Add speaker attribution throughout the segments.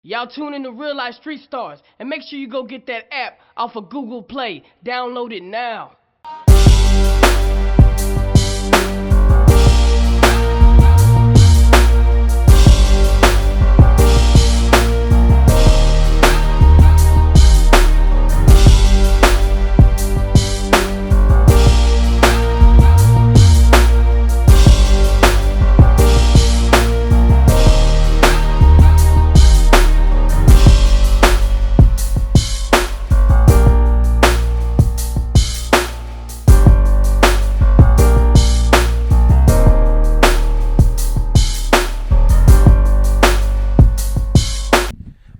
Speaker 1: Y'all tune in to Reallyfe Street Stars, and make sure you go get that app off of Google Play. Download it now.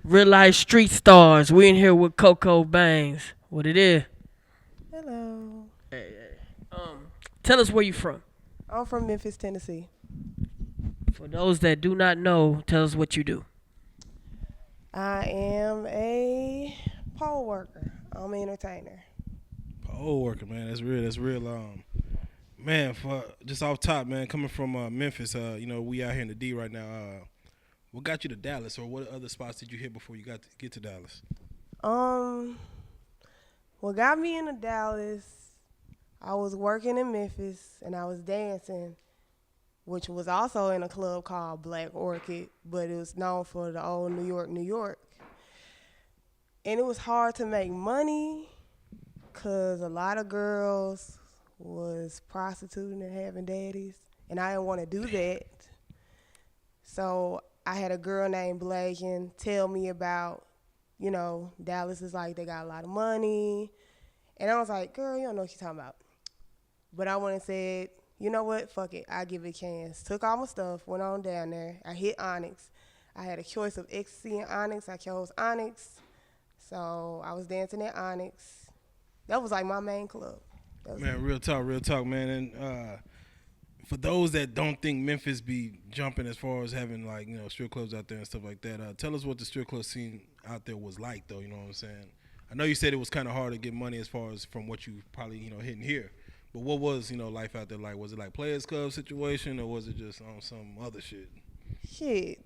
Speaker 1: Reallyfe Street Stars. We in here with CoCo Bangz. What it is?
Speaker 2: Hello.
Speaker 1: Hey. Tell us where you from.
Speaker 2: I'm from Memphis, Tennessee.
Speaker 1: For those that do not know, tell us what you do.
Speaker 2: I am a poll worker. I'm an entertainer.
Speaker 3: Pole worker, man. That's real. That's real. Man, for just off top, man. Coming from Memphis, we out here in the D right now. What got you to Dallas, or what other spots did you hit before you got to get to Dallas?
Speaker 2: What got me into Dallas, I was working in Memphis and I was dancing, which was also in a club called Black Orchid, but it was known for the old New York. And it was hard to make money because a lot of girls was prostituting and having daddies, and I didn't want to do that. So I had a girl named Blagan tell me about, Dallas is like, they got a lot of money. And I was like, girl, you don't know what you're talking about. But I went and said, you know what, fuck it, I'll give it a chance. Took all my stuff, went on down there. I hit Onyx. I had a choice of Ecstasy and Onyx. I chose Onyx. So I was dancing at Onyx. That was like my main club.
Speaker 3: Man, real talk, man. And for those that don't think Memphis be jumping as far as having strip clubs out there and stuff like that, tell us what the strip club scene out there was like, though. You know what I'm saying? I know you said it was kind of hard to get money as far as from what you probably hitting here, but what was life out there like? Was it like Players Club situation, or was it just on some other shit?
Speaker 2: Shit,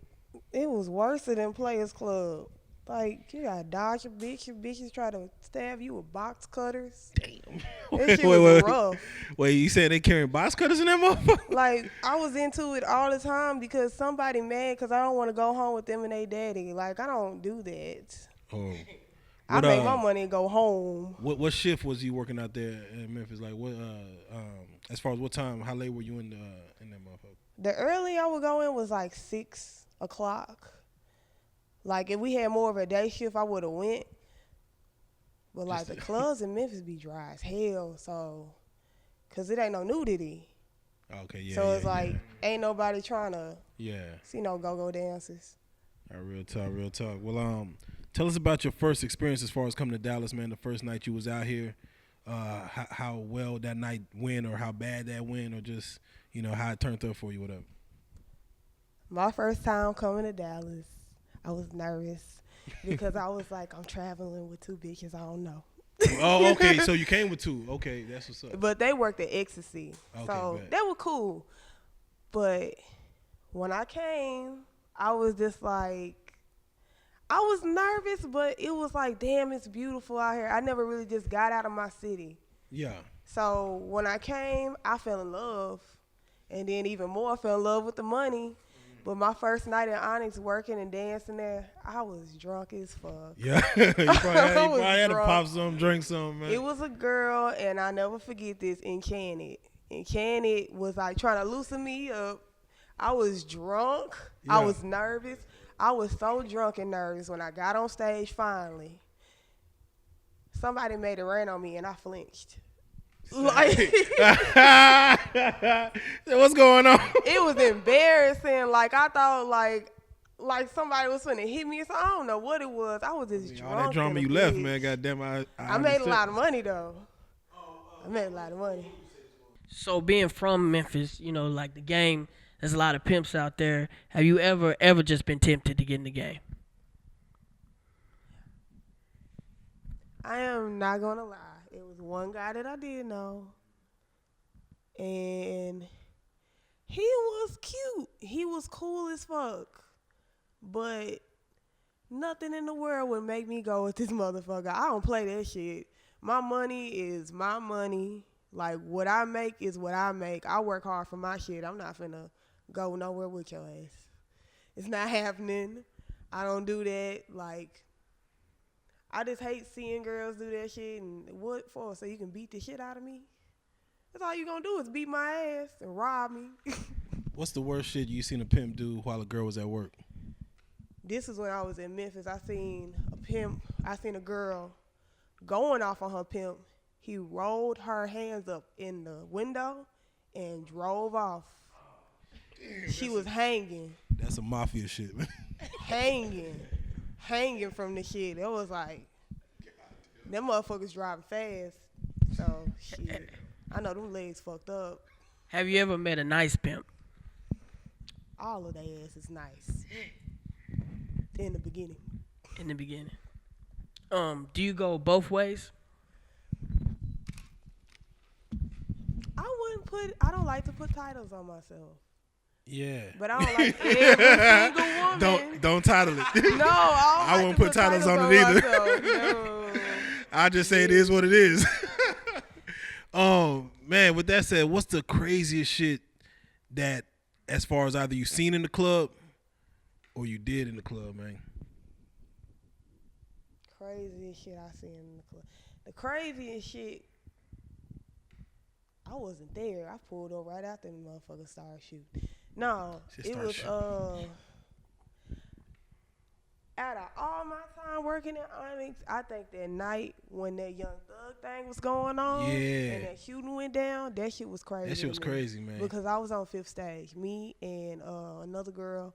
Speaker 2: it was worse than Players Club. Like, you gotta dodge your bitches try to stab you with box cutters.
Speaker 3: Damn.
Speaker 2: That shit was rough.
Speaker 3: Wait, you said they carrying box cutters in that motherfucker?
Speaker 2: Like, I was into it all the time because somebody mad because I don't want to go home with them and they daddy. Like, I don't do that.
Speaker 3: Oh.
Speaker 2: I make my money and go home.
Speaker 3: What shift was you working out there in Memphis? Like, what as far as what time, how late were you in that motherfucker?
Speaker 2: The early I would go in was like 6 o'clock. Like, if we had more of a day shift, I would have went. But, like, the clubs in Memphis be dry as hell, so, because it ain't no nudity.
Speaker 3: Okay, yeah.
Speaker 2: So, it's like, ain't nobody trying to see no go-go dances.
Speaker 3: Real talk. Well, tell us about your first experience as far as coming to Dallas, man, the first night you was out here. How well that night went, or how bad that went, or just, how it turned up for you, whatever.
Speaker 2: My first time coming to Dallas, I was nervous because I was like, I'm traveling with two bitches I don't know.
Speaker 3: Oh, okay. So you came with two. Okay, that's what's up.
Speaker 2: But they worked at Ecstasy.
Speaker 3: Okay,
Speaker 2: so
Speaker 3: bet.
Speaker 2: they were cool. But when I came, I was just like, I was nervous, but it was like, damn, it's beautiful out here. I never really just got out of my city.
Speaker 3: Yeah.
Speaker 2: So when I came, I fell in love. And then even more, I fell in love with the money. But my first night at Onyx working and dancing there, I was drunk as fuck.
Speaker 3: Yeah, you probably had to pop some, drink some, man.
Speaker 2: It was a girl, and I never forget this, in Cannon. And Cannon was like trying to loosen me up. I was drunk. Yeah. I was nervous. I was so drunk and nervous when I got on stage finally. Somebody made it rain on me, and I flinched. Like,
Speaker 3: what's going on?
Speaker 2: It was embarrassing. Like, I thought like somebody was finna hit me. So I don't know what it was. I was just drunk.
Speaker 3: All that drama you left, man. Goddamn,
Speaker 2: I made a lot of money though. I made a lot of money.
Speaker 1: So being from Memphis, like the game, there's a lot of pimps out there. Have you ever just been tempted to get in the game?
Speaker 2: I am not gonna lie. It was one guy that I did know, and he was cute. He was cool as fuck, but Nothing in the world would make me go with this motherfucker. I don't play that shit. My money is my money. Like, what I make is what I make. I work hard for my shit. I'm not finna go nowhere with your ass. It's not happening. I don't do that. Like, I just hate seeing girls do that shit. And what for? So you can beat the shit out of me? That's all you gonna do is beat my ass and rob me.
Speaker 3: What's the worst shit you seen a pimp do while a girl was at work?
Speaker 2: This is when I was in Memphis. I seen a girl going off on her pimp. He rolled her hands up in the window and drove off. She was hanging.
Speaker 3: That's some mafia shit, man.
Speaker 2: Hanging from the shit. It was like, them motherfuckers driving fast. So, shit. I know them legs fucked up.
Speaker 1: Have you ever met a nice pimp?
Speaker 2: All of their ass is nice. In the beginning.
Speaker 1: In the beginning. Do you go both ways?
Speaker 2: I don't like to put titles on myself.
Speaker 3: Yeah.
Speaker 2: But I don't like every single woman.
Speaker 3: Don't title it.
Speaker 2: No, I
Speaker 3: won't put titles on it either.
Speaker 2: No.
Speaker 3: I just say it is what it is. Man, with that said, what's the craziest shit that, as far as either you seen in the club or you did in the club, man?
Speaker 2: Craziest shit I seen in the club. The craziest shit, I wasn't there. I pulled up right after the motherfucker started shooting. No, it was out of all my time working at Onyx, I think that night when that Young Thug thing was going on and that shooting went down, that shit was crazy.
Speaker 3: That shit was crazy, man.
Speaker 2: Because I was on 5th stage, me and another girl,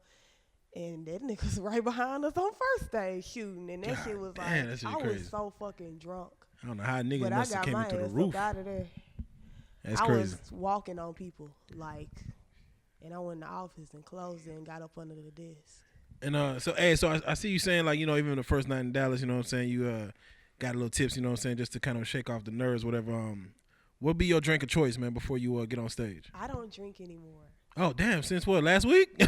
Speaker 2: and that nigga was right behind us on 1st stage shooting, and that shit was like,
Speaker 3: that shit
Speaker 2: I
Speaker 3: crazy.
Speaker 2: was so fucking drunk.
Speaker 3: I don't know how niggas
Speaker 2: But
Speaker 3: must
Speaker 2: I
Speaker 3: have
Speaker 2: got
Speaker 3: came
Speaker 2: my
Speaker 3: into the
Speaker 2: ass
Speaker 3: roof.
Speaker 2: up out of there.
Speaker 3: That's
Speaker 2: I
Speaker 3: crazy.
Speaker 2: was walking on people, like, and I went in the office and closed it and got up under the desk.
Speaker 3: And so I see you saying, like, you know, even the first night in Dallas, you know what I'm saying, you got a little tips, you know what I'm saying, just to kind of shake off the nerves, whatever. What be your drink of choice, man, before you get on stage?
Speaker 2: I don't drink anymore.
Speaker 3: Oh, damn, since what, last week?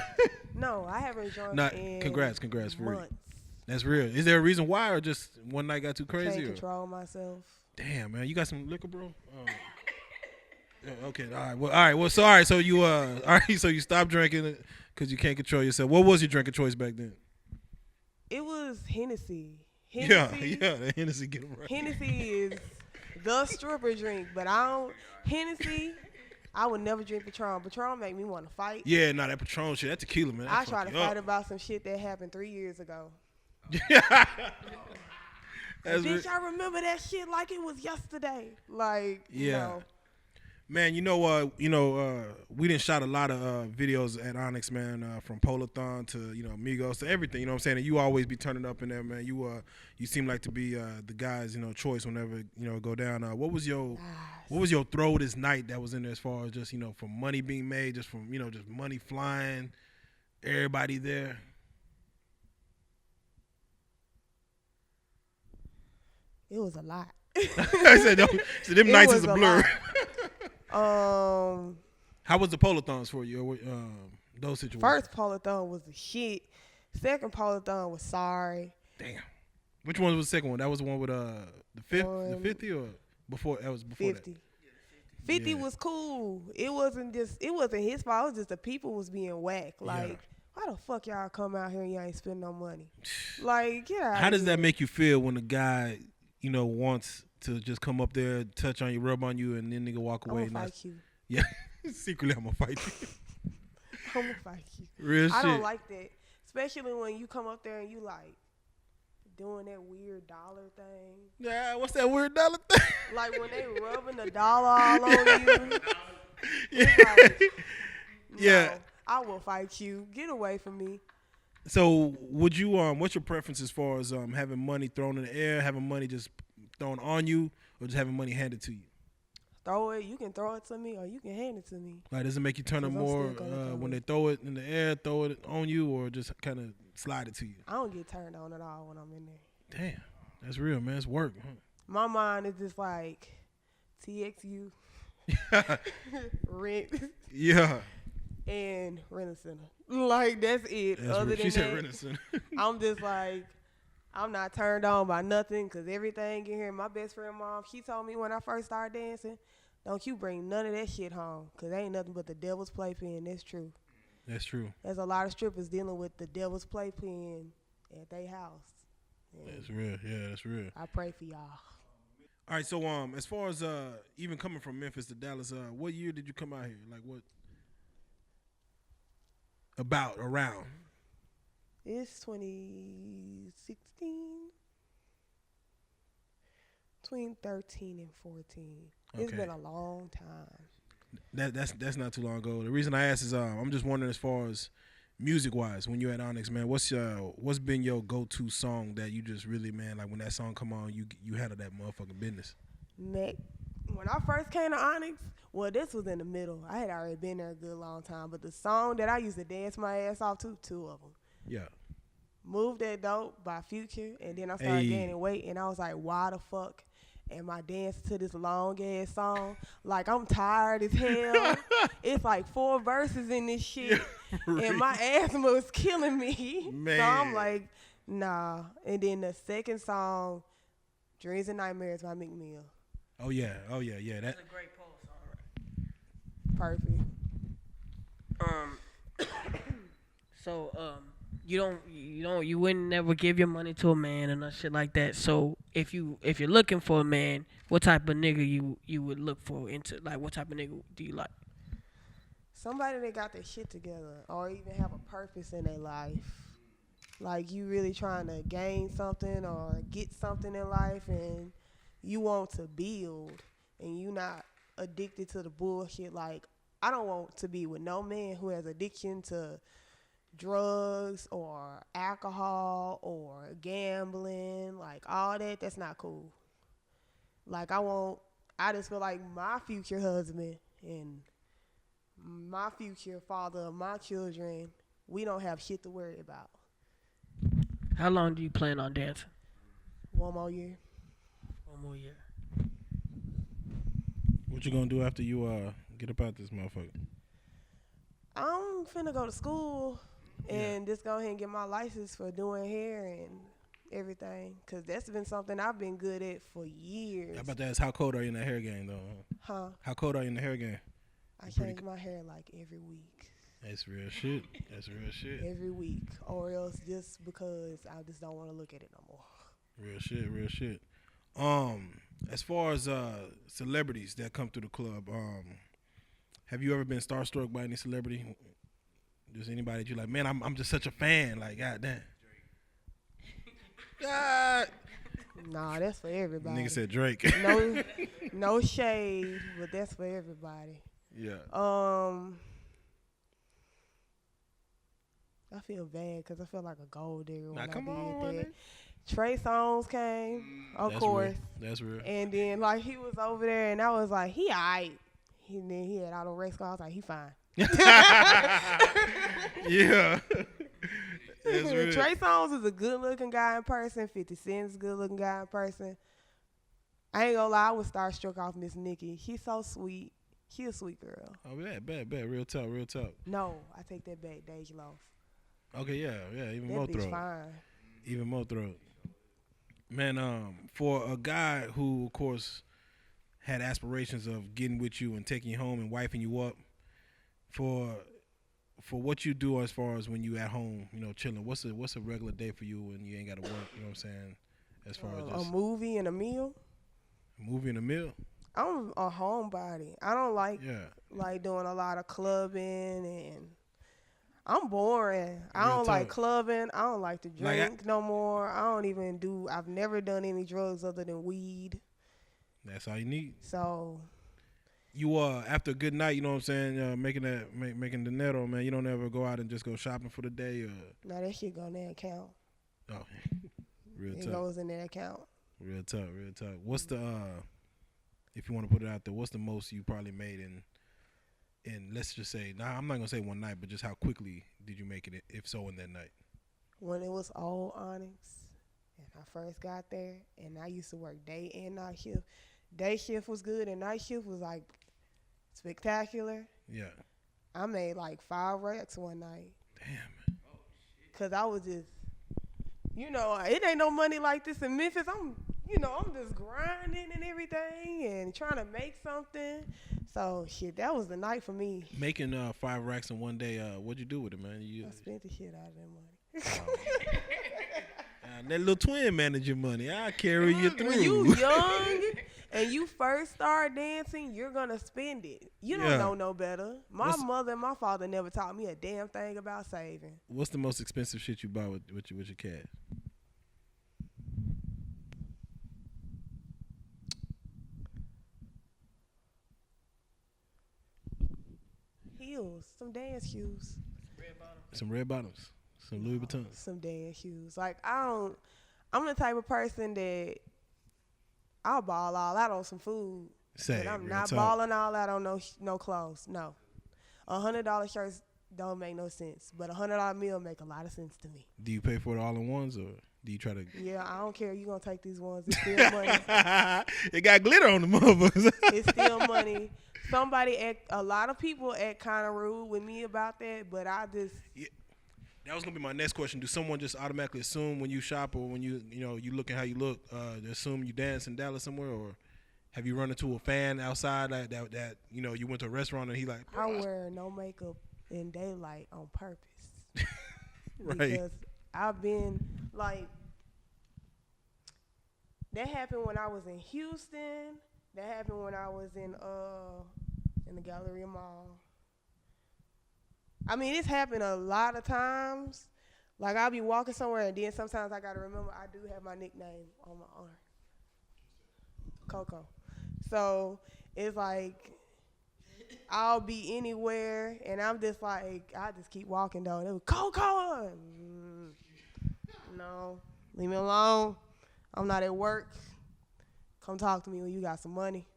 Speaker 2: No, I haven't drunk in
Speaker 3: congrats for
Speaker 2: months.
Speaker 3: real. That's real. Is there a reason why, or just one night got too crazy?
Speaker 2: Can't control myself.
Speaker 3: Damn, man, you got some liquor, bro? Okay, all right. So you stopped drinking because you can't control yourself. What was your drink of choice back then?
Speaker 2: It was Hennessy.
Speaker 3: Yeah, the Hennessy, get 'em right.
Speaker 2: Hennessy is the stripper drink, but Hennessy, I would never drink Patron. Patron make me want to fight.
Speaker 3: Yeah, that Patron shit, that tequila, man.
Speaker 2: I tried to fight about some shit that happened 3 years ago. Bitch, I remember that shit like it was yesterday. Like,
Speaker 3: yeah. Man, we done shot a lot of videos at Onyx, man, from Polathon to, Migos to everything, you know what I'm saying? And you always be turning up in there, man. You seem like to be the guys, choice whenever, go down. What was your throw this night that was in there as far as just, from money being made, just from, just money flying, everybody there?
Speaker 2: It was a lot.
Speaker 3: I said, them nights is a blur. How was the Polathons for you? Those situations.
Speaker 2: First Polathon was the shit. Second Polathon was sorry.
Speaker 3: Damn. Which one was the second one? That was the one with the 50 or before? That was before
Speaker 2: 50. That. 50 was cool. It wasn't his fault. It was just the people was being whack. Like, why the fuck y'all come out here and y'all ain't spend no money? Like, yeah.
Speaker 3: How does that make you feel when a guy, wants to just come up there, touch on you, rub on you, and then nigga walk away?
Speaker 2: I'm gonna fight you.
Speaker 3: Yeah, secretly I'm gonna fight you.
Speaker 2: I'm gonna fight you.
Speaker 3: Real shit.
Speaker 2: I don't like that, especially when you come up there and you like doing that weird dollar thing.
Speaker 3: Yeah, what's that weird dollar thing?
Speaker 2: Like when they rubbing the dollar all on you.
Speaker 3: Yeah.
Speaker 2: Like,
Speaker 3: yeah.
Speaker 2: No, I will fight you. Get away from me.
Speaker 3: So, would you what's your preference as far as having money thrown in the air, having money just thrown on you, or just having money handed to you?
Speaker 2: Throw it. You can throw it to me, or you can hand it to me.
Speaker 3: Like, does it make you turn up more when they throw it in the air, throw it on you, or just kind of slide it to you?
Speaker 2: I don't get turned on at all when I'm in there.
Speaker 3: Damn, that's real, man. It's work. Huh?
Speaker 2: My mind is just like TXU, rent.
Speaker 3: Yeah.
Speaker 2: and Rent-A-Center. Like, that's it.
Speaker 3: That's
Speaker 2: Other
Speaker 3: real.
Speaker 2: than
Speaker 3: She said
Speaker 2: that,
Speaker 3: Rent-A-Center.
Speaker 2: I'm just like, I'm not turned on by nothing because everything in here. My best friend mom, she told me when I first started dancing, don't you bring none of that shit home because ain't nothing but the devil's playpen. That's true.
Speaker 3: That's true.
Speaker 2: There's a lot of strippers dealing with the devil's playpen at their house. And
Speaker 3: That's real. Yeah, that's real.
Speaker 2: I pray for y'all.
Speaker 3: All right, so as far as even coming from Memphis to Dallas, what year did you come out here? Like what? Around?
Speaker 2: It's 2016, between 13 and 14. It's
Speaker 3: Okay.
Speaker 2: been a long time.
Speaker 3: That's not too long ago. The reason I asked is I'm just wondering as far as music wise, when you're at Onyx, man, what's been your go-to song that you just really, man, like when that song come on, you handle that motherfucking business?
Speaker 2: When I first came to Onyx, well, this was in the middle. I had already been there a good long time, but the song that I used to dance my ass off to, two of them.
Speaker 3: Yeah.
Speaker 2: Move That Dope by Future, and then I started
Speaker 3: Hey.
Speaker 2: gaining weight, and I was like, why the fuck am I dancing to this long-ass song? Like, I'm tired as hell. It's like 4 verses in this shit, and my asthma was killing me.
Speaker 3: Man.
Speaker 2: So I'm like, nah. And then the second song, Dreams and Nightmares by Meek Mill.
Speaker 3: Oh yeah. That.
Speaker 1: That's a great post.
Speaker 2: Perfect.
Speaker 1: So you wouldn't never give your money to a man and shit like that. So if you're looking for a man, what type of nigga you would look for into, like, what type of nigga do you like?
Speaker 2: Somebody that got their shit together or even have a purpose in their life. Like, you really trying to gain something or get something in life and you want to build and you not addicted to the bullshit. Like, I don't want to be with no man who has addiction to drugs or alcohol or gambling. Like, all that's not cool. Like, I just feel like my future husband and my future father of my children, we don't have shit to worry about.
Speaker 1: How long do you plan on dancing?
Speaker 2: 1 more year.
Speaker 1: 1 more year.
Speaker 3: What you gonna do after you get up out this motherfucker?
Speaker 2: I'm finna go to school and just go ahead and get my license for doing hair and everything. Because that's been something I've been good at for years.
Speaker 3: I about to ask, how cold are you in the hair game though?
Speaker 2: Huh?
Speaker 3: How cold are you in the hair game?
Speaker 2: I change my hair like every week.
Speaker 3: That's real shit. That's real shit.
Speaker 2: Every week. Or else just because I just don't want to look at it no more.
Speaker 3: Real shit. Real shit. As far as celebrities that come through the club, have you ever been starstruck by any celebrity? Just anybody that you like, man, I'm just such a fan. Like, goddamn. God.
Speaker 2: Nah, that's for everybody.
Speaker 3: Nigga said Drake.
Speaker 2: No shade, but that's for everybody.
Speaker 3: Yeah.
Speaker 2: I feel bad because I feel like a gold digger when
Speaker 3: Now,
Speaker 2: I
Speaker 3: come
Speaker 2: did
Speaker 3: on,
Speaker 2: that. Trey Songz came, of
Speaker 3: That's
Speaker 2: course.
Speaker 3: real. That's real.
Speaker 2: And then, like, he was over there, and I was like, he aight. And then he had all the race cars. I was like, he fine.
Speaker 3: Yeah. That's real.
Speaker 2: Trey Songz is a good-looking guy in person. 50 Cent is a good-looking guy in person. I ain't gonna lie, I was starstruck off Miss Nikki. She's so sweet. She a sweet girl.
Speaker 3: Oh, bad. Real talk.
Speaker 2: No, I take that back. Dage Loaf.
Speaker 3: Okay, yeah. Even
Speaker 2: That
Speaker 3: more
Speaker 2: bitch
Speaker 3: throat.
Speaker 2: fine.
Speaker 3: Even more throat. Man, for a guy who, of course, had aspirations of getting with you and taking you home and wifing you up, for what you do as far as when you at home, you know, chilling, what's a regular day for you when you ain't got to work, you know what I'm saying, as far as just
Speaker 2: a movie and a meal.
Speaker 3: a movie and a meal?
Speaker 2: I'm a homebody. I don't like doing a lot of clubbing, and I'm boring. I
Speaker 3: Real
Speaker 2: don't like
Speaker 3: talk.
Speaker 2: clubbing. I don't like to
Speaker 3: Like,
Speaker 2: drink no more. I've never done any drugs other than weed.
Speaker 3: That's all you need.
Speaker 2: So
Speaker 3: You after a good night, you know what I'm saying, making dinero, man, you don't ever go out and just go shopping for the day, or
Speaker 2: now that shit go in that account.
Speaker 3: oh, real
Speaker 2: It
Speaker 3: talk.
Speaker 2: goes in that account.
Speaker 3: Real talk. What's the if you want to put it out there, what's the most you probably made in let's just say, I'm not gonna say one night, but just how quickly did you make it, if so, in that night?
Speaker 2: When it was old Onyx, and I first got there, and I used to work day and night shift. Day shift was good, and night shift was like spectacular.
Speaker 3: Yeah.
Speaker 2: I made like 5 racks one night.
Speaker 3: Damn.
Speaker 2: Cause I was just, it ain't no money like this in Memphis. I'm just grinding and everything and trying to make something. So shit, that was the night for me.
Speaker 3: Making 5 racks in one day. What'd you do with it, man?
Speaker 2: I spent the shit out of that money.
Speaker 3: That little twin managing money. I carry you through.
Speaker 2: When you young and you first start dancing, you're gonna spend it. You don't know no better. My mother and my father never taught me a damn thing about saving.
Speaker 3: What's the most expensive shit you buy with your cash?
Speaker 2: Heels, some dance shoes.
Speaker 3: Some red bottoms. Some Louis Vuitton.
Speaker 2: Some dance shoes. Like I'm the type of person that I'll ball all out on some food. But I'm not balling all out on no clothes. No. $100 shirts don't make no sense. But $100 meal make a lot of sense to me.
Speaker 3: Do you pay for it all in ones or do you try to?
Speaker 2: Yeah, I don't care. You gonna take these ones. It's still money.
Speaker 3: It got glitter on the motherfuckers.
Speaker 2: It's still money. A lot of people act kind of rude with me about that, but I just.
Speaker 3: Yeah. That was gonna be my next question. Do someone just automatically assume when you shop or when you looking how you look, they assume you dance in Dallas somewhere, or have you run into a fan outside that you went to a restaurant and he like?
Speaker 2: I wear no makeup in daylight on purpose.
Speaker 3: Right.
Speaker 2: Because I've been like that happened when I was in Houston. That happened when I was in the Galleria Mall. I mean, it's happened a lot of times. Like, I'll be walking somewhere, and then sometimes I got to remember I do have my nickname on my arm. CoCo. So, it's like, I'll be anywhere, and I'm just like, I just keep walking, though. And it was, CoCo! No, leave me alone. I'm not at work. Come talk to me when you got some money.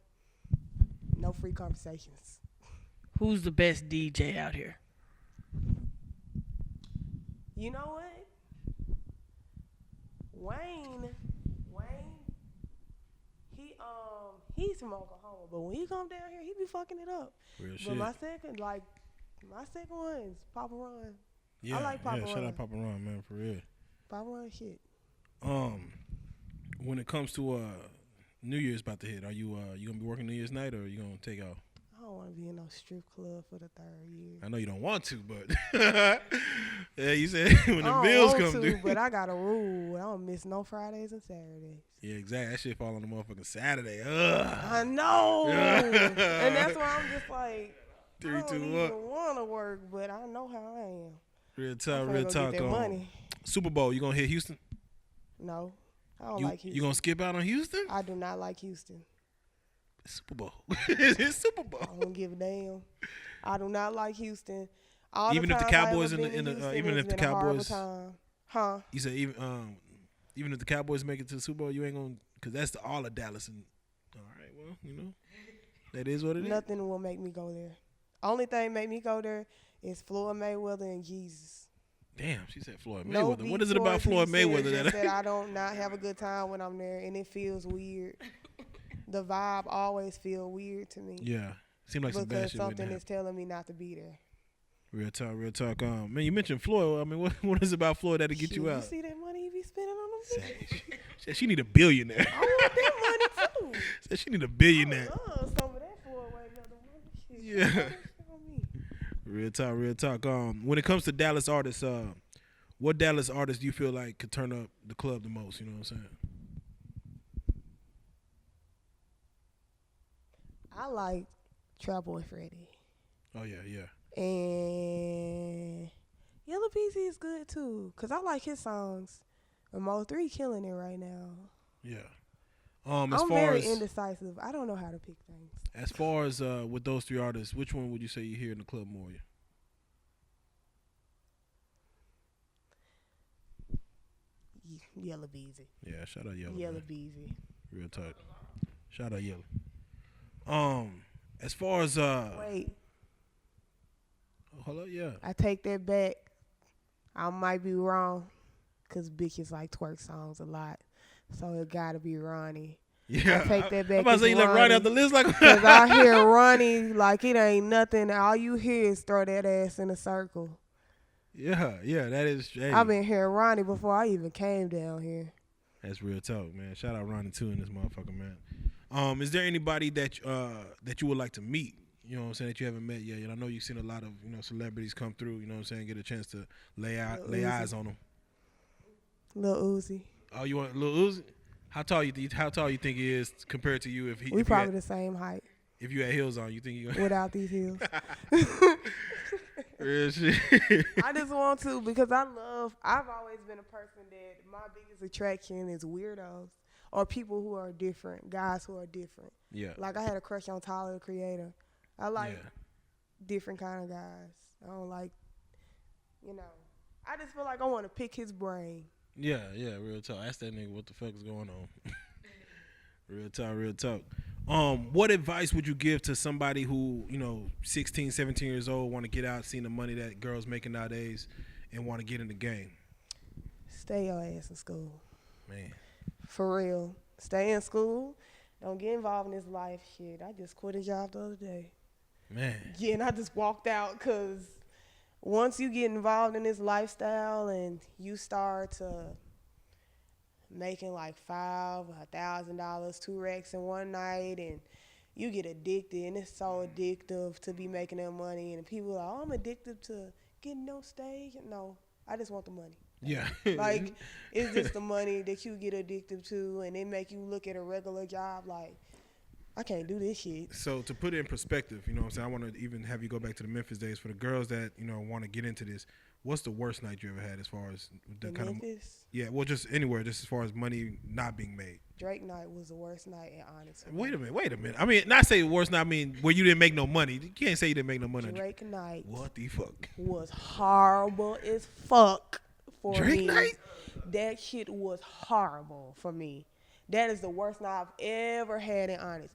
Speaker 2: No free conversations.
Speaker 1: Who's the best DJ out here?
Speaker 2: You know what? Wayne, he's from Oklahoma, but when he come down here, he be fucking it up.
Speaker 3: Real
Speaker 2: but
Speaker 3: shit.
Speaker 2: my second one is Papa Ron.
Speaker 3: Yeah,
Speaker 2: I like Papa Ron.
Speaker 3: Shout out Papa Ron, man, for real.
Speaker 2: Papa Ron shit.
Speaker 3: When it comes to New Year's about to hit, are you gonna be working New Year's night or are you gonna take off?
Speaker 2: I don't want to be in no strip club for the 3rd year.
Speaker 3: I know you don't want to, but yeah, you said when the bills come due.
Speaker 2: But I got a rule. I don't miss no Fridays and Saturdays.
Speaker 3: Yeah, exactly. That shit fall on the motherfucking Saturday. Ugh.
Speaker 2: I know. And that's why I'm just like,
Speaker 3: 3,
Speaker 2: I don't
Speaker 3: 2,
Speaker 2: even want to work, but I know how I am.
Speaker 3: Real talk,
Speaker 2: I'm
Speaker 3: real
Speaker 2: go
Speaker 3: talk.
Speaker 2: Get that money.
Speaker 3: Super Bowl, you gonna hit Houston?
Speaker 2: No, I don't like Houston.
Speaker 3: You gonna skip out on Houston?
Speaker 2: I do not like Houston.
Speaker 3: Super Bowl. It's Super Bowl.
Speaker 2: I don't give a damn. I do not like Houston.
Speaker 3: Even if the Cowboys even if the Cowboys,
Speaker 2: huh?
Speaker 3: You said even if the Cowboys make it to the Super Bowl, you ain't gonna, cause that's all of Dallas. And all right, well, that is what it is.
Speaker 2: Nothing will make me go there. Only thing make me go there is Floyd Mayweather and Jesus.
Speaker 3: Damn, she said Floyd
Speaker 2: No
Speaker 3: Mayweather. What is it about Floyd Mayweather
Speaker 2: that I don't not have a good time when I'm there, and it feels weird. The vibe always feel weird to me.
Speaker 3: Yeah, seemed like some bad
Speaker 2: because
Speaker 3: shit
Speaker 2: something is telling me not to be there.
Speaker 3: Real talk, real talk. Man, you mentioned Floyd. I mean, what is it about Floyd that'll get you out?
Speaker 2: You see that money he be spending on them?
Speaker 3: Said she need a billionaire.
Speaker 2: I want that money too.
Speaker 3: Said she need a billionaire.
Speaker 2: I love some of that Floyd Mayweather money.
Speaker 3: Yeah. Real talk, real talk. When it comes to Dallas artists, what Dallas artists do you feel like could turn up the club the most? You know what I'm saying?
Speaker 2: I like Trap Boy Freddy.
Speaker 3: Oh yeah.
Speaker 2: And Yellow Peasy is good too, cause I like his songs. And Mo 3 killing it right now.
Speaker 3: Yeah.
Speaker 2: I'm very indecisive. I don't know how to pick things.
Speaker 3: As far as with those 3 artists, which one would you say you hear in the club more?
Speaker 2: Yellow Beezy.
Speaker 3: Yeah, shout out Yellow.
Speaker 2: Yellow Beezy.
Speaker 3: Real talk. Shout out Yellow. As far as
Speaker 2: wait.
Speaker 3: Hold up, yeah.
Speaker 2: I take that back. I might be wrong, cause bitches like twerk songs a lot, so it gotta be Ronnie.
Speaker 3: Yeah.
Speaker 2: I take that back.
Speaker 3: I'm about to say you left Ronnie off the list like.
Speaker 2: Because I hear Ronnie like it ain't nothing. All you hear is throw that ass in a circle.
Speaker 3: Yeah, that is. Hey,
Speaker 2: I've been hearing Ronnie before I even came down here.
Speaker 3: that's real talk, man. Shout out Ronnie too in this motherfucker, man. Is there anybody that you would like to meet? You know what I'm saying, that you haven't met yet? And I know you've seen a lot of, celebrities come through, you know what I'm saying, get a chance to lay eyes on them.
Speaker 2: Lil Uzi.
Speaker 3: Oh, you want Lil Uzi? How tall you think he is compared to you?
Speaker 2: We probably the same height.
Speaker 3: If you had heels on, you think you
Speaker 2: without these heels.
Speaker 3: Real shit.
Speaker 2: I just want to because I've always been a person that my biggest attraction is weirdos or people who are different, guys who are different.
Speaker 3: Yeah.
Speaker 2: Like I had a crush on Tyler, the Creator. I like different kind of guys. I don't like, I just feel like I want to pick his brain.
Speaker 3: Yeah, real talk. Ask that nigga what the fuck is going on. Real talk. What advice would you give to somebody who, 16, 17 years old, want to get out, seeing the money that girls making nowadays, and want to get in the game?
Speaker 2: Stay your ass in school.
Speaker 3: Man.
Speaker 2: For real. Stay in school. Don't get involved in this life shit. I just quit a job the other day.
Speaker 3: Man.
Speaker 2: Yeah, and I just walked out because once you get involved in this lifestyle and you start to making like $1,000, 2 racks in one night, and you get addicted, and it's so addictive to be making that money, and people are like, oh, I'm addicted to getting on stage. No, I just want the money.
Speaker 3: Yeah.
Speaker 2: Like, it's just the money that you get addicted to, and it make you look at a regular job like, I can't do this shit.
Speaker 3: So to put it in perspective, you know what I'm saying, I want to even have you go back to the Memphis days. For the girls that, want to get into this, what's the worst night you ever had as far as the kind
Speaker 2: Memphis?
Speaker 3: Yeah, well, just anywhere, just as far as money not being made.
Speaker 2: Drake night was the worst night at Onyx.
Speaker 3: Wait a minute. I mean, not say worst night, I mean where you didn't make no money. You can't say you didn't make no money.
Speaker 2: Drake night.
Speaker 3: What the fuck?
Speaker 2: Was horrible as fuck for
Speaker 3: Drake
Speaker 2: me.
Speaker 3: night?
Speaker 2: That shit was horrible for me. That is the worst night I've ever had in Onyx.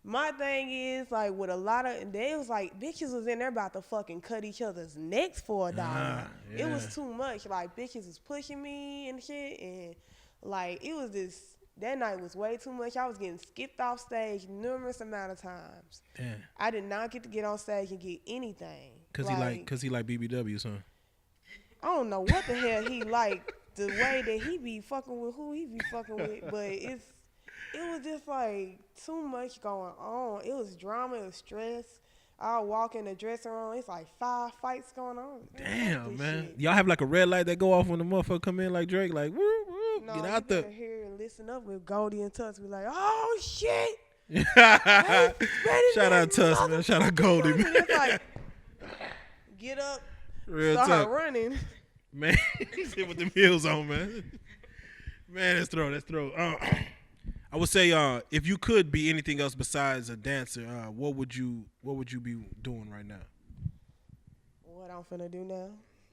Speaker 2: My thing is, like, with a lot of, they was like, bitches was in there about to fucking cut each other's necks for $1.
Speaker 3: Yeah.
Speaker 2: It was too much. Like, bitches was pushing me and shit, and, like, it was this, that night was way too much. I was getting skipped off stage numerous amount of times.
Speaker 3: Damn.
Speaker 2: I did not get to get on stage and get anything.
Speaker 3: Cause he like BBWs, huh?
Speaker 2: I don't know what the hell he like, the way that he be fucking with who he be fucking with, but it was just like too much going on. It was drama, it was stress. I walk in the dressing room, it's like 5 fights going on.
Speaker 3: Damn, man.
Speaker 2: Shit.
Speaker 3: Y'all have like a red light that go off when the motherfucker come in like Drake, like, woo, woo,
Speaker 2: No,
Speaker 3: get out there.
Speaker 2: Here and listen up with Goldie and Tuss. Be like, oh shit.
Speaker 3: Shout out Tuss, man. Shout out Goldie, man.
Speaker 2: It's like, get up,
Speaker 3: Real
Speaker 2: start
Speaker 3: talk.
Speaker 2: running.
Speaker 3: Man, he's hit with them heels on, man. Man, let's throw. I would say, if you could be anything else besides a dancer, what would you be doing right now?
Speaker 2: What I'm finna do now?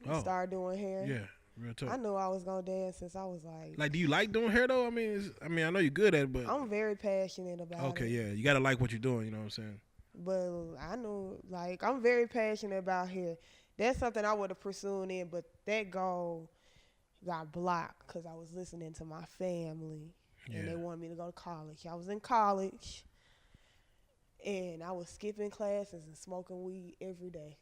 Speaker 3: Oh.
Speaker 2: Start doing hair.
Speaker 3: Yeah, real talk.
Speaker 2: I knew I was gonna dance since I was like.
Speaker 3: Do you like doing hair though? I mean, I know you're good at it, but
Speaker 2: I'm very passionate about it.
Speaker 3: okay, yeah, you gotta like what you're doing. You know what I'm saying?
Speaker 2: But I knew, like, I'm very passionate about hair. That's something I would have pursued in, but that goal got blocked because I was listening to my family. And they wanted me to go to college. I was in college, and I was skipping classes and smoking weed every day.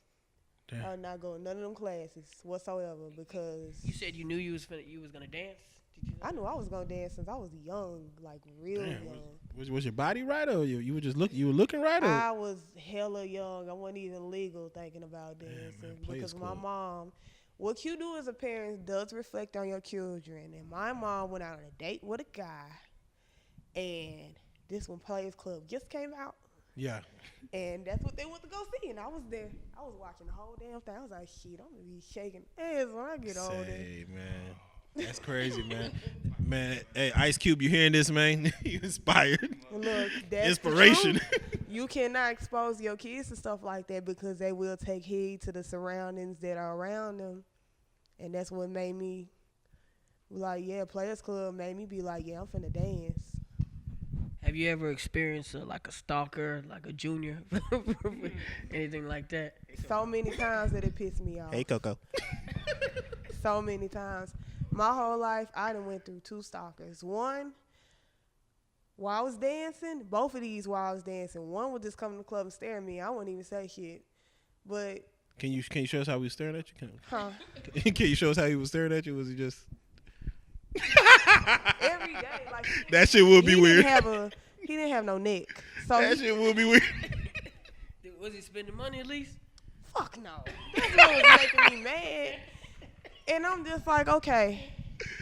Speaker 3: Damn.
Speaker 2: I would not go to none of them classes whatsoever because
Speaker 1: You said you knew you was gonna dance. Did you?
Speaker 2: I knew I was gonna dance since I was young, like real
Speaker 3: Damn,
Speaker 2: young.
Speaker 3: was your body right, or you were just looking right? Or?
Speaker 2: I was hella young. I wasn't even legal thinking about dancing
Speaker 3: man,
Speaker 2: because my
Speaker 3: Club.
Speaker 2: mom. What you do as a parent does reflect on your children. And my mom went out on a date with a guy, and this one Players Club just came out.
Speaker 3: Yeah.
Speaker 2: And that's what they went to go see. And I was there. I was watching the whole damn thing. I was like, shit, I'm going to be shaking ass when I get older.
Speaker 3: Say, man. That's crazy, man. Man, hey, Ice Cube, you hearing this, man? You inspired.
Speaker 2: Look, that's
Speaker 3: Inspiration.
Speaker 2: the truth. You cannot expose your kids to stuff like that because they will take heed to the surroundings that are around them. And that's what made me like, Players Club made me be like, I'm finna dance.
Speaker 1: Have you ever experienced like a stalker, like a junior, anything like that?
Speaker 2: So many times that it pissed me off.
Speaker 3: Hey, CoCo.
Speaker 2: So many times. My whole life, I done went through 2 stalkers. One while I was dancing, both of these while I was dancing, one would just come to the club and stare at me. I wouldn't even say shit. But
Speaker 3: Can you show us how he was staring at you?
Speaker 2: huh?
Speaker 3: Can you show us how he was staring at you? Was he just
Speaker 2: Every day, like
Speaker 3: that shit would be
Speaker 2: he
Speaker 3: weird.
Speaker 2: He didn't have no neck. So
Speaker 3: That shit would be weird.
Speaker 1: Was he spending money at least?
Speaker 2: fuck no. That's what was making me mad. And I'm just like, okay.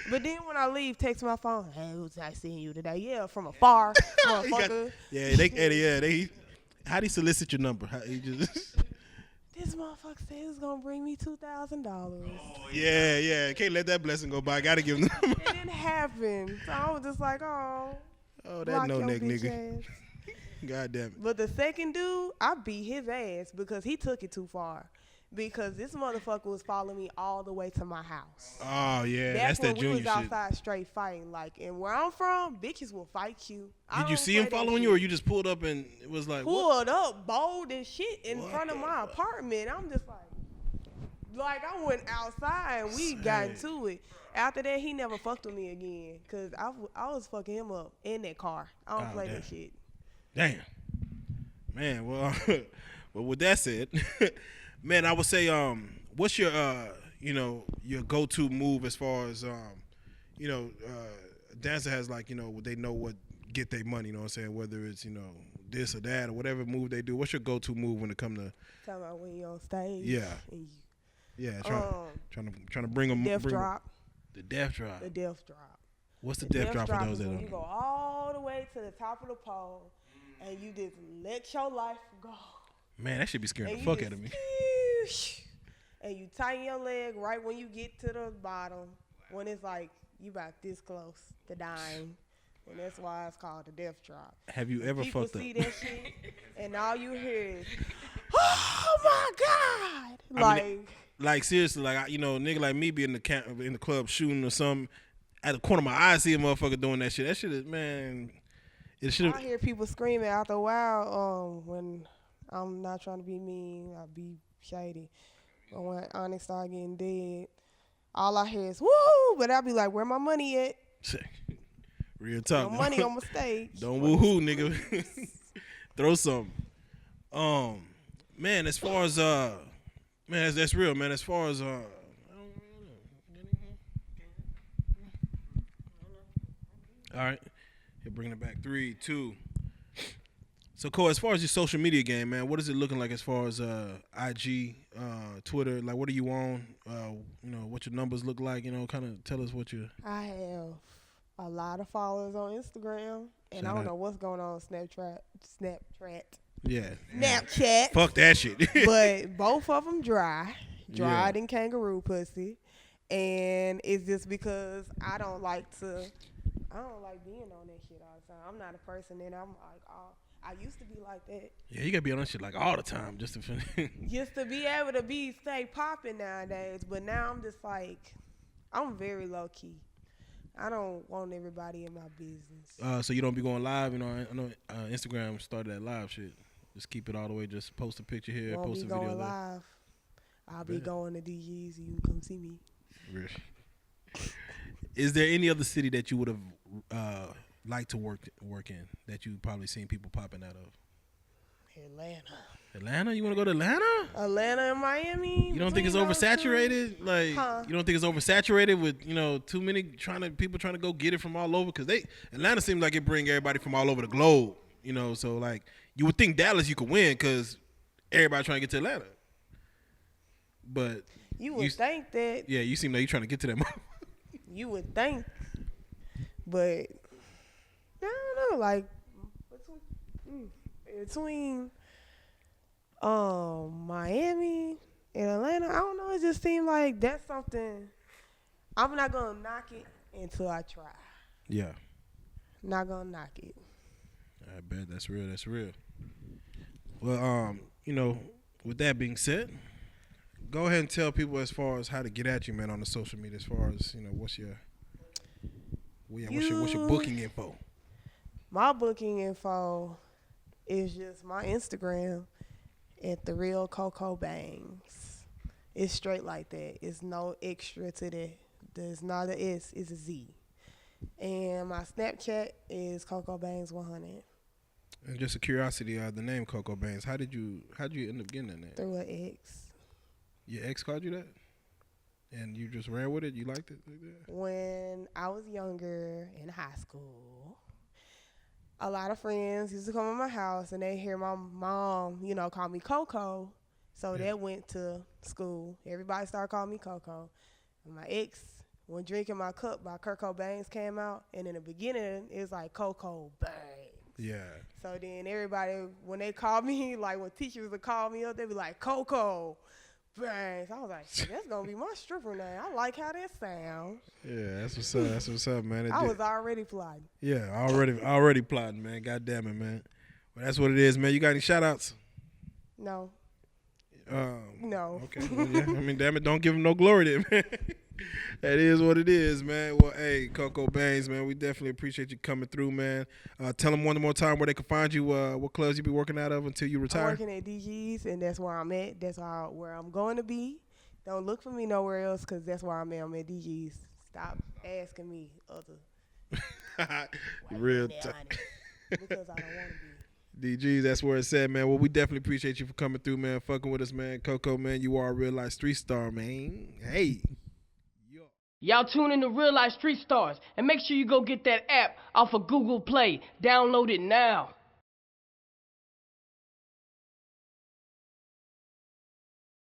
Speaker 2: But then when I leave, text my phone. Hey, was I seeing you today? Yeah, from afar, motherfucker.
Speaker 3: They how do you solicit your number? How he just
Speaker 2: This motherfucker said he was gonna bring me $2,000.
Speaker 3: yeah. Can't let that blessing go by. Gotta give him the number.
Speaker 2: It didn't happen. So I was just like, oh,
Speaker 3: Oh, that
Speaker 2: block
Speaker 3: no
Speaker 2: your
Speaker 3: neck
Speaker 2: bitch
Speaker 3: nigga.
Speaker 2: ass.
Speaker 3: God damn it.
Speaker 2: But the second dude, I beat his ass because he took it too far. Because this motherfucker was following me all the way to my house.
Speaker 3: Oh yeah, that's
Speaker 2: when
Speaker 3: that
Speaker 2: we
Speaker 3: junior
Speaker 2: was
Speaker 3: shit.
Speaker 2: outside straight fighting. Like, and where I'm from, bitches will fight you. I
Speaker 3: Did you
Speaker 2: don't
Speaker 3: see him
Speaker 2: play that
Speaker 3: following you,
Speaker 2: shit.
Speaker 3: or you just pulled up and it was like, what?
Speaker 2: Pulled up, bold and shit in
Speaker 3: What
Speaker 2: front of
Speaker 3: the
Speaker 2: my
Speaker 3: fuck?
Speaker 2: apartment. I'm just like I went outside and we got into it. After that, he never fucked with me again because I was fucking him up in that car. I don't
Speaker 3: Oh,
Speaker 2: play
Speaker 3: damn.
Speaker 2: that shit.
Speaker 3: Damn. Man, well, well, with that said, man, I would say, what's your, your go-to move as far as, a dancer has like, they know what get their money, you know what I'm saying? Whether it's, this or that or whatever move they do. What's your go-to move when it come to?
Speaker 2: Talking about when you on stage.
Speaker 3: Yeah.
Speaker 2: And
Speaker 3: Yeah, trying to bring them.
Speaker 2: death drop.
Speaker 3: The death drop.
Speaker 2: The death drop.
Speaker 3: What's the death drop for those
Speaker 2: is
Speaker 3: that
Speaker 2: when
Speaker 3: don't
Speaker 2: you
Speaker 3: know?
Speaker 2: go all the way to the top of the pole and you just let your life go.
Speaker 3: Man, that should be scaring
Speaker 2: And
Speaker 3: the
Speaker 2: you
Speaker 3: fuck
Speaker 2: just
Speaker 3: out of me.
Speaker 2: and you tighten your leg right when you get to the bottom when it's like you about this close to dying. And that's why it's called the death drop.
Speaker 3: Have you ever
Speaker 2: People
Speaker 3: fucked up?
Speaker 2: see that shit and all you hear is, oh my God.
Speaker 3: Like seriously, like nigga like me be in the club shooting or something. At the corner of my eye, see a motherfucker doing that shit. That shit is, man. It should.
Speaker 2: I hear people screaming after a while. When I'm not trying to be mean, I be shady. But when Onyx start getting dead, all I hear is woo. But I be like, where my money at?
Speaker 3: Real talk.
Speaker 2: No money on my stage.
Speaker 3: Don't woohoo, nigga. Throw something. Man, as far as man, that's real, man. As far as all right, here bringing it back. 3, 2. So, Cole, as far as your social media game, man, what is it looking like as far as IG, Twitter? Like, what are you on? What your numbers look like? Kind of tell us what you.
Speaker 2: I have a lot of followers on Instagram, and
Speaker 3: Shout
Speaker 2: I don't
Speaker 3: out.
Speaker 2: know what's going on Snapchat.
Speaker 3: Yeah.
Speaker 2: Snapchat.
Speaker 3: Fuck that shit.
Speaker 2: But both of them drier
Speaker 3: Yeah.
Speaker 2: than kangaroo pussy, and it's just because I don't like being on that shit all the time. I'm not a person that I'm like, oh, I used to be like that.
Speaker 3: Yeah, you gotta be on that shit like all the time just to finish.
Speaker 2: Just to be able to stay popping nowadays, but now I'm just like, I'm very low key. I don't want everybody in my business.
Speaker 3: So you don't be going live, I know Instagram started that live shit. Just keep it all the way. Just post a picture here,
Speaker 2: Won't
Speaker 3: post
Speaker 2: be
Speaker 3: a video
Speaker 2: going
Speaker 3: there.
Speaker 2: live. I'll be
Speaker 3: Bet.
Speaker 2: going to DG's. You can come see me.
Speaker 3: Really. Is there any other city that you would have liked to work in that you probably seen people popping out of? Atlanta? You want to go to Atlanta?
Speaker 2: Atlanta and Miami.
Speaker 3: You don't think it's
Speaker 2: between those two?
Speaker 3: oversaturated? Like,
Speaker 2: Huh?
Speaker 3: you don't think it's oversaturated with too many people trying to go get it from all over? Because Atlanta seems like it bring everybody from all over the globe. So like you would think Dallas you could win because everybody trying to get to Atlanta. But
Speaker 2: You would think that.
Speaker 3: yeah, you seem like you're trying to get to that.
Speaker 2: You would think, but I don't know. Like between Miami and Atlanta, I don't know. It just seemed like that's something. I'm not gonna knock it until I try.
Speaker 3: Yeah,
Speaker 2: Not gonna knock it.
Speaker 3: I bet that's real. That's real. Well, with that being said, go ahead and tell people as far as how to get at you, man, on the social media. As far as what's your booking info?
Speaker 2: My booking info is just my Instagram at the real CoCo Bangz. It's straight like that. It's no extra to that. There's not a S, it's a Z. And my Snapchat is CoCo Bangz 100.
Speaker 3: And just a curiosity, the name CoCo Bangz. How'd you end up getting that name?
Speaker 2: Through an ex.
Speaker 3: Your ex called you that, and you just ran with it. You liked it like that.
Speaker 2: When I was younger in high school, a lot of friends used to come to my house and they hear my mom, call me Coco. So that went to school. Everybody started calling me Coco. And my ex, when Drinking My Cup by CoCo Bangz came out, and in the beginning, it was like CoCo Bangz.
Speaker 3: Yeah.
Speaker 2: So then everybody, when they called me, like when teachers would call me up, they'd be like, Coco Bangz. I was like, that's going to be my stripper name. I like how that sounds.
Speaker 3: Yeah, that's what's up. That's what's up, man.
Speaker 2: I was already plotting.
Speaker 3: Yeah, already plotting, man. God damn it, man. Well, that's what it is, man. You got any shout-outs?
Speaker 2: No.
Speaker 3: No. Okay. Well, yeah. I mean, damn it, don't give him no glory then, man. That is what it is, man. Well, hey, CoCo Bangz, man, we definitely appreciate you coming through, man. Tell them one more time where they can find you, what clubs you be working out of until you retire.
Speaker 2: I'm working at DG's, and that's where I'm at. That's where I'm going to be. Don't look for me nowhere else, because that's where I'm at. I'm at DG's. Stop asking me other.
Speaker 3: Real time.
Speaker 2: Because I don't want to be.
Speaker 3: DGs, that's where it's at, man. Well, we definitely appreciate you for coming through, man, fucking with us, man. CoCo, man, you are a real life street star, man. Hey.
Speaker 1: Y'all tune in to Real Life Street Stars and make sure you go get that app off of Google Play. Download it now.